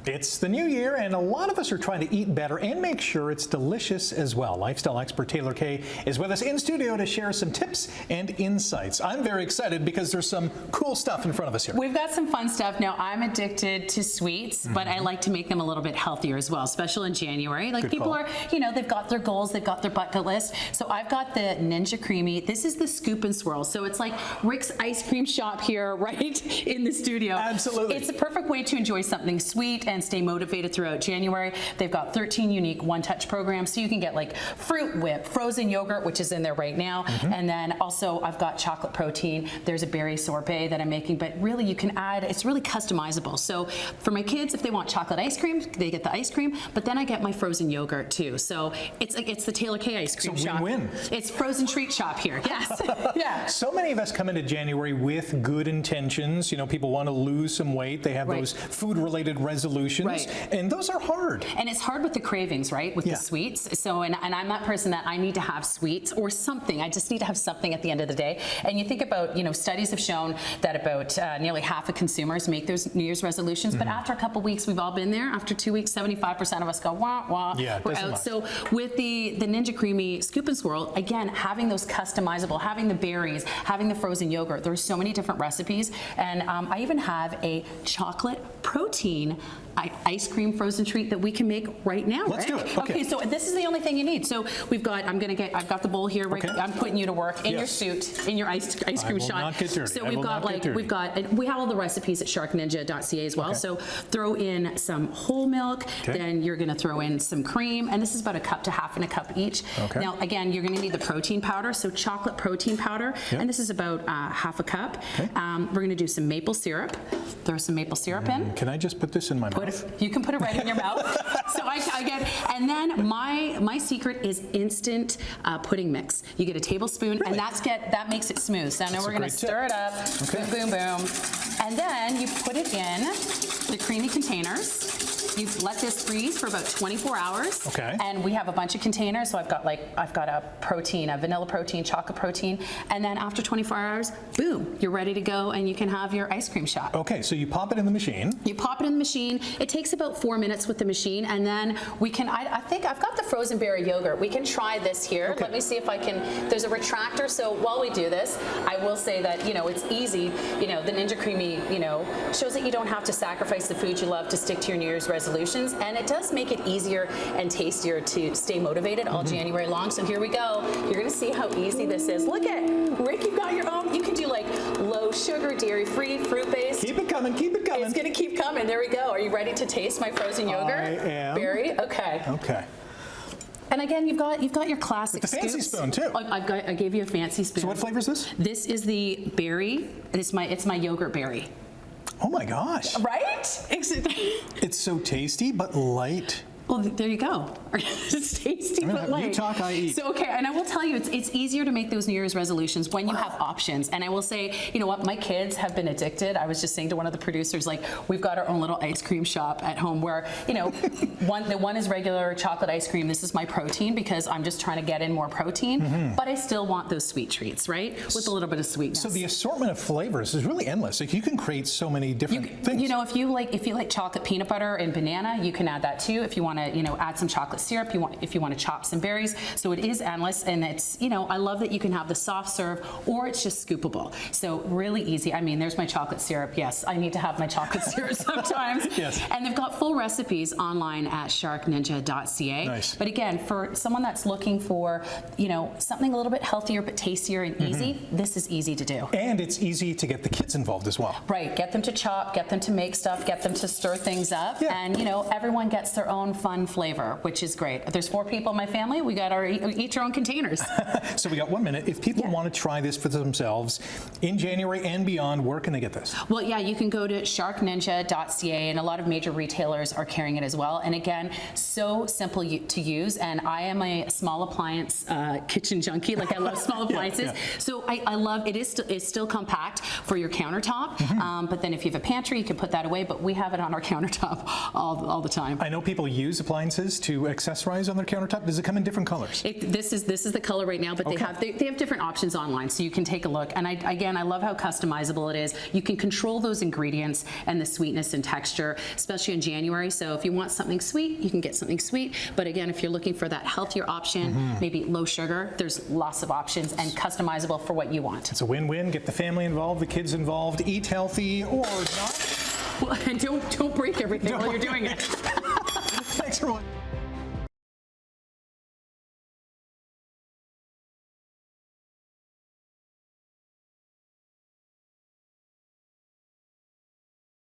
It's the new year, and a lot of us are trying to eat better and make sure it's delicious as well. Lifestyle expert Taylor Kaye is with us in studio to share some tips and insights. I'm very excited because there's some cool stuff in front of us here. We've got some fun stuff. Now, I'm addicted to sweets, but I like to make them a little bit healthier as well, especially in January. Like, people are, you know, they've got their goals, they've got their bucket list. So I've got the Ninja Creami. This is the scoop and swirl. So it's like Rick's ice cream shop here, right in the studio. Absolutely. It's a perfect way to enjoy something sweet and stay motivated throughout January. They've got 13 unique one-touch programs, so you can get like fruit whip, frozen yogurt, which is in there right now, and then also I've got chocolate protein. There's a berry sorbet that I'm making, but really you can add, it's really customizable. So for my kids, if they want chocolate ice cream, they get the ice cream, but then I get my frozen yogurt too. So it's the Taylor Kaye ice cream shop. Win-win. It's frozen treat shop here. Yes. Yeah. So many of us come into January with good intentions. You know, people want to lose some weight. They have those food-related resolutions, and those are hard. And it's hard with the cravings, right? With the sweets. So, and I'm that person that I need to have sweets or something. I just need to have something at the end of the day. And you think about, you know, studies have shown that about nearly half of consumers make those New Year's resolutions, but after a couple weeks, we've all been there. After 2 weeks, 75% of us go, wah, wah, we're out. So with the Ninja Creami Scoop and Swirl, again, having those customizable, having the berries, having the frozen yogurt, there's so many different recipes. And I even have a chocolate protein ice cream frozen treat that we can make right now. Let's do it. Okay, so this is the only thing you need. So we've got, I've got the bowl here, Rick. I'm putting you to work in your suit, in your ice cream shot. Not get dirty. So we've got we have all the recipes at sharkninja.ca as well. So throw in some whole milk, then you're gonna throw in some cream, and this is about a cup to half and a cup each. Now, again, you're gonna need the protein powder, so chocolate protein powder, and this is about half a cup. We're gonna do some maple syrup. Throw some maple syrup in. Can I just put this in my mouth? You can put it right in your mouth. So I get, and then my secret is instant pudding mix. You get a tablespoon, and that makes it smooth. So now we're gonna stir it up, boom, boom, boom, and then you put it in the creamy containers. You let this freeze for about 24 hours. And we have a bunch of containers. So I've got a protein, a vanilla protein, chocolate protein, and then after 24 hours, boom, you're ready to go, and you can have your ice cream shot. Okay, so you pop it in the machine. You pop it in the machine. It takes about 4 minutes with the machine, and then we can, I think I've got the frozen berry yogurt. We can try this here. Let me see if I can, there's a retractor, so while we do this, I will say that, you know, it's easy. You know, the Ninja Creami, you know, shows that you don't have to sacrifice the food you love to stick to your New Year's resolutions, and it does make it easier and tastier to stay motivated all January long. So here we go. You're gonna see how easy this is. Look at, Rick, you've got your own. You can do like low sugar, dairy-free, fruit-based. Keep it coming, keep it coming. It's gonna keep coming. There we go. Are you ready to taste my frozen yogurt? I am. Berry? Okay. Okay. And again, you've got your classic With the fancy spoon too. I gave you a fancy spoon. So what flavor is this? This is the berry. It's my yogurt berry. Oh my gosh. Right? It's so tasty but light. Well, there you go. It's tasty but light. You talk, I eat. So, okay, and I will tell you, it's easier to make those New Year's resolutions when you have options. And I will say, you know what, my kids have been addicted. I was just saying to one of the producers, like, we've got our own little ice cream shop at home where, you know, the one is regular chocolate ice cream. This is my protein because I'm just trying to get in more protein, but I still want those sweet treats, right? With a little bit of sweetness. So the assortment of flavors is really endless. Like, you can create so many different things. You know, if you like chocolate peanut butter and banana, you can add that too. If you want to, you know, add some chocolate syrup, if you want to chop some berries. So it is endless, and it's, you know, I love that you can have the soft serve or it's just scoopable. So really easy. I mean, there's my chocolate syrup. Yes, I need to have my chocolate syrup sometimes. And they've got full recipes online at sharkninja.ca. But again, for someone that's looking for, you know, something a little bit healthier but tastier and easy, this is easy to do. And it's easy to get the kids involved as well. Right, get them to chop, get them to make stuff, get them to stir things up, and, you know, everyone gets their own fun flavor, which is great. If there's 4 people in my family, we got each our own containers. So we got 1 minute. If people want to try this for themselves in January and beyond, where can they get this? Well, yeah, you can go to sharkninja.ca, and a lot of major retailers are carrying it as well. And again, so simple to use. And I am a small appliance kitchen junkie. Like, I love small appliances. So I love it's still compact for your countertop. But then if you have a pantry, you can put that away. But we have it on our countertop all the time. I know people use use appliances to accessorize on their countertop? Does it come in different colors? This is the color right now, but they have different options online, so you can take a look. And I love how customizable it is. You can control those ingredients and the sweetness and texture, especially in January. So if you want something sweet, you can get something sweet. But again, if you're looking for that healthier option, maybe low sugar, there's lots of options and customizable for what you want. It's a win-win. Get the family involved, the kids involved, eat healthy or not. Well, and don't break everything while you're doing it. Thanks for watching.